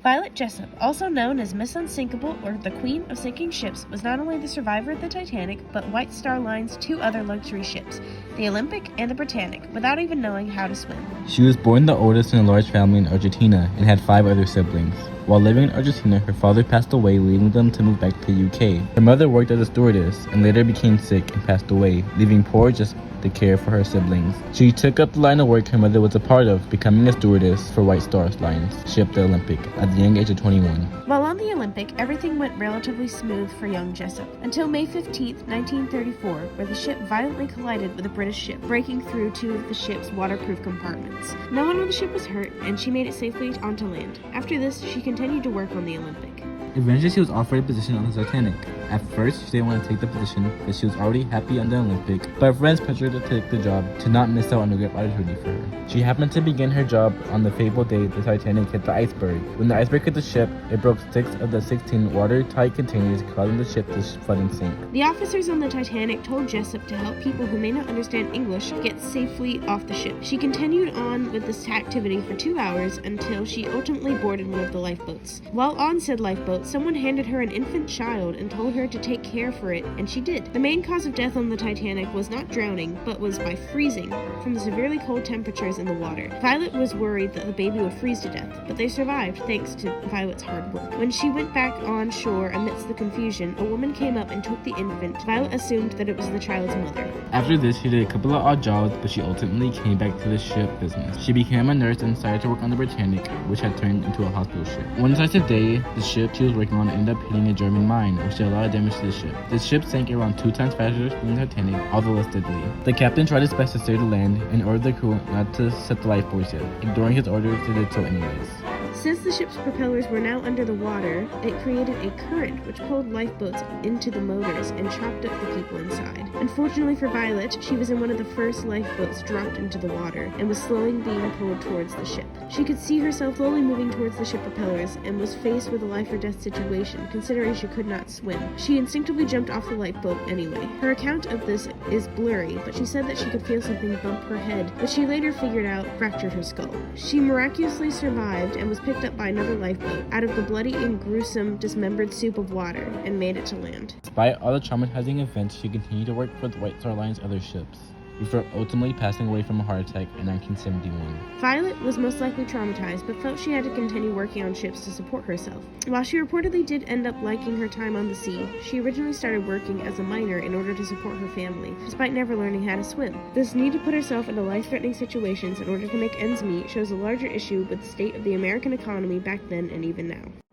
Violet Jessop, also known as Miss Unsinkable or the Queen of Sinking Ships, was not only the survivor of the Titanic, but White Star Line's two other luxury ships, the Olympic and the Britannic, without even knowing how to swim. She was born the oldest in a large family in Argentina and had 5 other siblings. While living in Argentina, her father passed away, leaving them to move back to the UK. Her mother worked as a stewardess and later became sick and passed away, leaving poor Jessop to care for her siblings. She took up the line of work her mother was a part of, becoming a stewardess for White Star Line's ship, the Olympic, at the young age of 21. While on the Olympic, everything went relatively smooth for young Jessop, until May 15, 1934, where the ship violently collided with a British ship, breaking through 2 of the ship's waterproof compartments. No one on the ship was hurt, and she made it safely onto land. After this, she continued to work on the Olympic. Eventually, she was offered a position on the Titanic. At first, she didn't want to take the position because she was already happy on the Olympic, but her friends pressured her to take the job to not miss out on a great opportunity for her. She happened to begin her job on the fateful day the Titanic hit the iceberg. When the iceberg hit the ship, it broke 6 of the 16 watertight containers, causing the ship to flood and sink. The officers on the Titanic told Jessop to help people who may not understand English get safely off the ship. She continued on with this activity for 2 hours until she ultimately boarded one of the lifeboats. While on said lifeboat, someone handed her an infant child and told her to take care for it, and she did. The main cause of death on the Titanic was not drowning, but was by freezing from the severely cold temperatures in the water. Violet was worried that the baby would freeze to death, but they survived thanks to Violet's hard work. When she went back on shore amidst the confusion, a woman came up and took the infant. Violet assumed that it was the child's mother. After this, she did a couple of odd jobs, but she ultimately came back to the ship business. She became a nurse and started to work on the Britannic, which had turned into a hospital ship. One decisive day, the ship she was working on ended up hitting a German mine, which did a lot of damage to the ship. The ship sank around 2 times faster than the Titanic, although less deadly. The captain tried his best to steer the land and ordered the crew not to set the lifeboats yet. Ignoring his orders, they did so anyways. Since the ship's propellers were now under the water, it created a current which pulled lifeboats into the motors and chopped up the people inside. Unfortunately for Violet, she was in one of the first lifeboats dropped into the water and was slowly being pulled towards the ship. She could see herself slowly moving towards the ship propellers and was faced with a life or death situation, considering she could not swim. She instinctively jumped off the lifeboat anyway. Her account of this is blurry, but she said that she could feel something bump her head, which she later figured out fractured her skull. She miraculously survived and was picked up by another lifeboat out of the bloody and gruesome dismembered soup of water and made it to land. Despite all the traumatizing events, she continued to work for the White Star Line's other ships, before ultimately passing away from a heart attack in 1971. Violet was most likely traumatized, but felt she had to continue working on ships to support herself. While she reportedly did end up liking her time on the sea, she originally started working as a miner in order to support her family, despite never learning how to swim. This need to put herself into life-threatening situations in order to make ends meet shows a larger issue with the state of the American economy back then and even now.